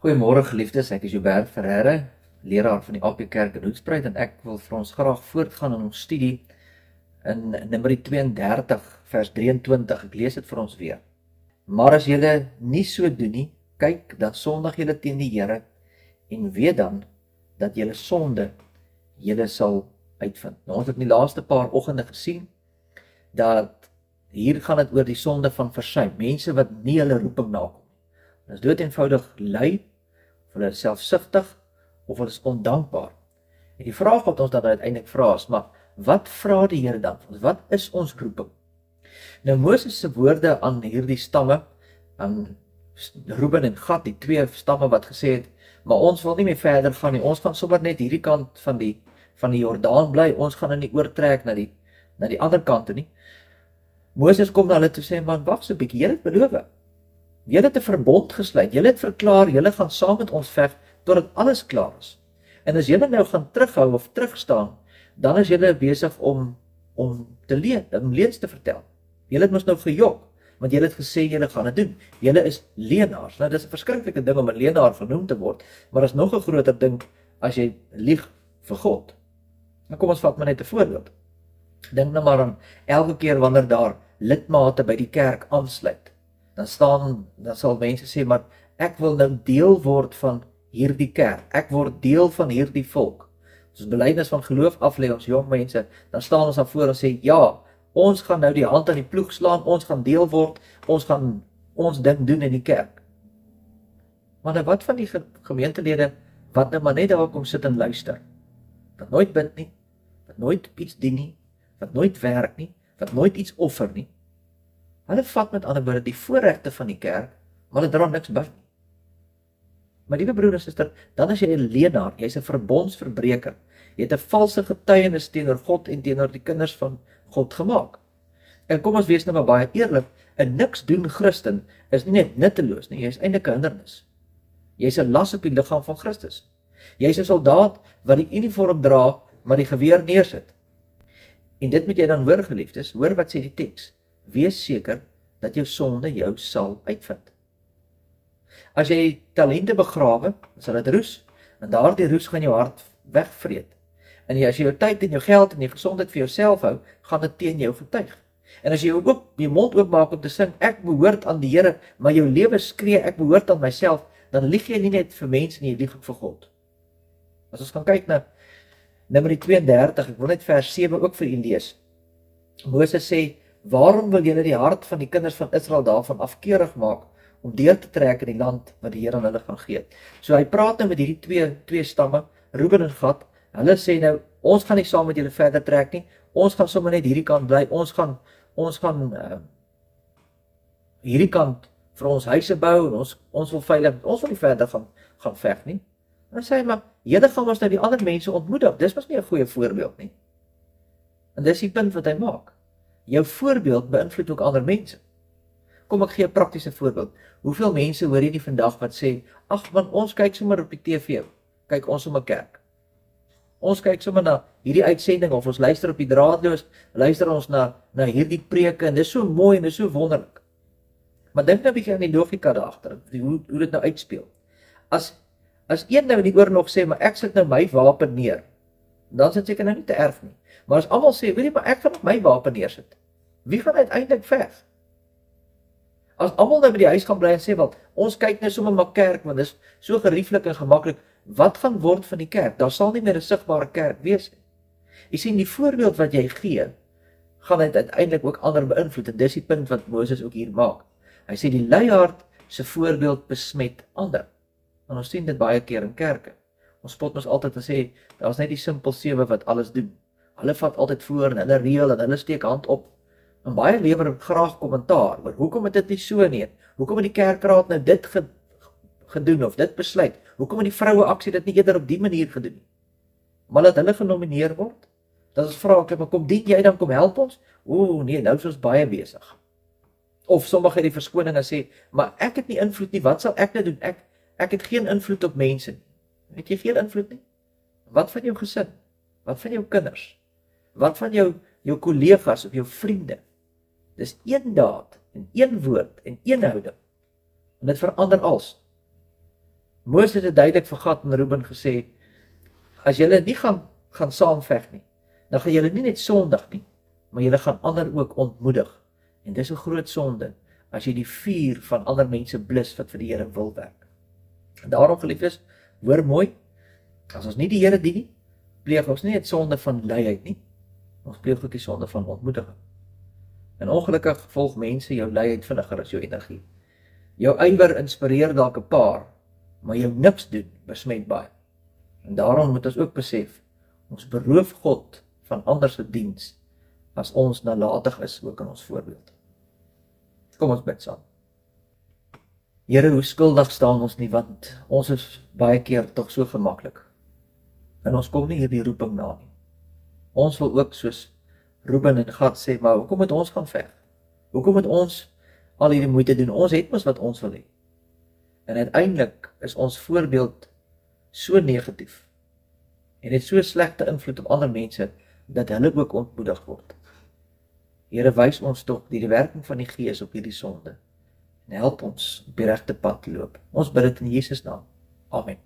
Goeiemôre geliefdes, ek is Joubert Ferreira, leraar van die AP Kerk in Hoedspruit en ek wil vir ons graag voortgaan in ons studie in Numeri 32 vers 23. Ek lees dit vir ons weer. Maar as julle nie so doen nie, kyk, dan sondig julle teen die Here en weet dan dat julle sonde julle sal uitvind. Nou, ons het in die laaste paar oggende gesien dat hier gaan dit oor die sonde van versuim, mense wat nie hulle roeping nakom. Hulle is dood eenvoudig lui, of hulle is selfsugtig, of hulle is ondankbaar. En die vraag wat ons dan uiteindelik vra is, maar wat vra die Here dan van ons? Wat is ons roeping? Nou Moses se woorde aan hierdie stamme, aan Reuben en Gad, die twee stamme wat gesê het, maar ons wil nie meer verder gaan nie, ons gaan sommer net hierdie kant van die Jordaan bly, ons gaan nie oortrek na die ander kant nie. Moses kom na hulle toe sê, man, wag so 'n bietjie, julle het beloof. Julle het 'n verbond gesluit, julle het verklaar, julle gaan saam met ons veg totdat alles klaar is. En as julle nou gaan terughou of terugstaan, dan is julle besig om leuns te vertel. Julle het mos nou gejok, want julle het gesê julle gaan dit doen. Julle is leenaars. Nou, dis 'n verskriklike ding om 'n leenaar genoem te word, maar is nog 'n groter ding as jy lieg vir God. Nou kom ons vat maar net 'n voorbeeld. Dink nou maar aan elke keer wanneer daar lidmate by die kerk aansluit, dan sal mense sê, maar ek wil nou deel word van hierdie kerk, ek word deel van hierdie volk. As belydenis van geloof aflê ons jong mense, dan staan ons daar voor en sê, ja, ons gaan nou die hand aan die ploeg slaan, ons gaan deel word, ons gaan ons ding doen in die kerk. Maar nou wat van die gemeentelede wat nou maar net daar kom sit en luister, wat nooit bid nie, wat nooit iets dien nie, wat nooit werk nie, wat nooit iets offer nie. Hulle vat met ander woorde die voorregte van die kerk, maar hulle dra niks by nie. Maar liewe broer en suster, dan is jy 'n leenaar, jy's 'n verbondsverbreker. Jy het 'n valse getuienis teenoor God en teenoor die kinders van God gemaak. En kom ons wees nou maar baie eerlik, 'n niks doen Christen is nie net nutteloos nie, jy's eintlik 'n hindernis. Jy's 'n las op die liggaam van Christus. Jy's 'n soldaat wat die uniform dra, maar die geweer neersit. En dit moet jy dan hoor, geliefdes, hoor wat sê die teks. Wees seker dat jou sonde jou sal uitvind. As jy talente begrawe, sal dit roes, en daardie roes gaan jou hart wegvreet. En as jy jou tyd en jou geld en jou gesondheid vir jouself hou, gaan dit teen jou getuig. En as jy ook jou mond oopmaak om te sing, ek behoort aan die Here, maar jou lewe skree, ek behoort aan myself, dan lieg jy nie net vir mense nie, jy lieg ook vir God. As ons gaan kyk na Numeri 32, ek wil net vers 7 ook vir u lees. Moses sê, waarom wil julle die hart van die kinders van Israel daarvan afkeurig maak, om deur te trek in die land wat die Here aan hulle gaan gee? So hy praat nou met hierdie twee stamme, Reuben en Gad. Hulle sê nou, ons gaan nie saam met julle verder trek nie, ons gaan sommer net hierdie kant bly, ons gaan hierdie kant vir ons huise bou, en ons wil veilig, ons wil nie verder gaan veg nie. En dan sê hy, maar julle gaan ons nou die ander mense ontmoedig, dis was nie 'n goeie voorbeeld nie. En dis die punt wat hy maak. Jou voorbeeld beïnvloed ook ander mense. Kom ek gee 'n praktiese voorbeeld. Hoeveel mense hoor jy nie vandag wat sê, ag man, ons kyk sommer op die TV, kyk ons om 'n kerk. Ons kyk sommer na hierdie uitsending, of ons luister op die draadloos, luister ons na hierdie preke, en dis so mooi en dis so wonderlik. Maar dink nou 'n bietjie aan die logika daar agter, hoe dit nou uitspeel. As een nou in die oorlog sê, maar ek sit nou my wapen neer, dan is dit seker nou nie te erg nie. Maar as almal sê, weet jy, maar ek gaan my wapen neersit, wie gaan uiteindelik veg? As almal nou by die huis gaan bly en sê, wel, ons kyk nou sommer maar kerk, want dit is so gerieflik en gemaklik, wat gaan word van die kerk? Daar sal nie meer 'n sigbare kerk wees nie. Jy sien, die voorbeeld wat jy gee, gaan dit uiteindelik ook ander beïnvloed, en dis die punt wat Moses ook hier maak. Hy sê, die luiaard se voorbeeld besmet ander. En ons sien dit baie keer in kerke. Ons spot ons altyd en sê, daar is net die simpel 7 wat alles doen. Hulle vat altyd voor en hulle reël en hulle steek hand op. En baie lewer graag kommentaar, maar hoekom het dit nie so nie? Hoekom het die kerkraad nou dit gedoen of dit besluit? Hoekom het die vroue aksie dit nie eerder op die manier gedoen nie? Maar dat hulle genomineer word? Dat ons vra, maar kom dien jy dan, kom help ons? Nee, nou is ons baie besig. Of sommige die verskoning en sê, maar ek het nie invloed nie, wat sal ek nou doen? Ek het geen invloed op mense nie. Het jy geen invloed nie? Wat van jou gesin? Wat van jou kinders? Wat van jou kollegas of jou vriende? Dis een daad en een woord en een houding. En dit verander alles. Moses het duidelik vir Gad en Reuben gesê, as julle nie gaan saamveg nie, dan gaan julle nie net sondig nie, maar julle gaan ander ook ontmoedig. En dis 'n groot sonde, as jy die vuur van ander mense blus wat vir die Here wil werk. En daarom, geliefdes, hoor mooi, as ons nie die Here dien nie, pleeg ons nie net sonde van luiheid nie, ons pleeg ook die sonde van ontmoediging. En ongelukkig volg mense jou luiheid vinniger as jou energie. Jou ywer inspireer dalk 'n paar, maar jou niks doen besmet baie. En daarom moet ons ook besef, ons beroof God van ander se diens, as ons nalatig is ook in ons voorbeeld. Kom ons bid saam. Here, hoe skuldig staan ons nie, want ons is baie keer tog so gemaklik. En ons kom nie hierdie roeping na nie. Ons wil ook soos Reuben en Gad sê, maar hoekom moet ons gaan veg? Hoekom moet ons al hierdie moeite doen? Ons het mos wat ons wil hê. En uiteindelik is ons voorbeeld so negatief en het so slegte invloed op ander mense, dat hulle ook ontmoedig word. Here, wys ons tog die werking van die Gees op hierdie sonde, en help ons op die regte pad loop. Ons bid dit in Jesus naam. Amen.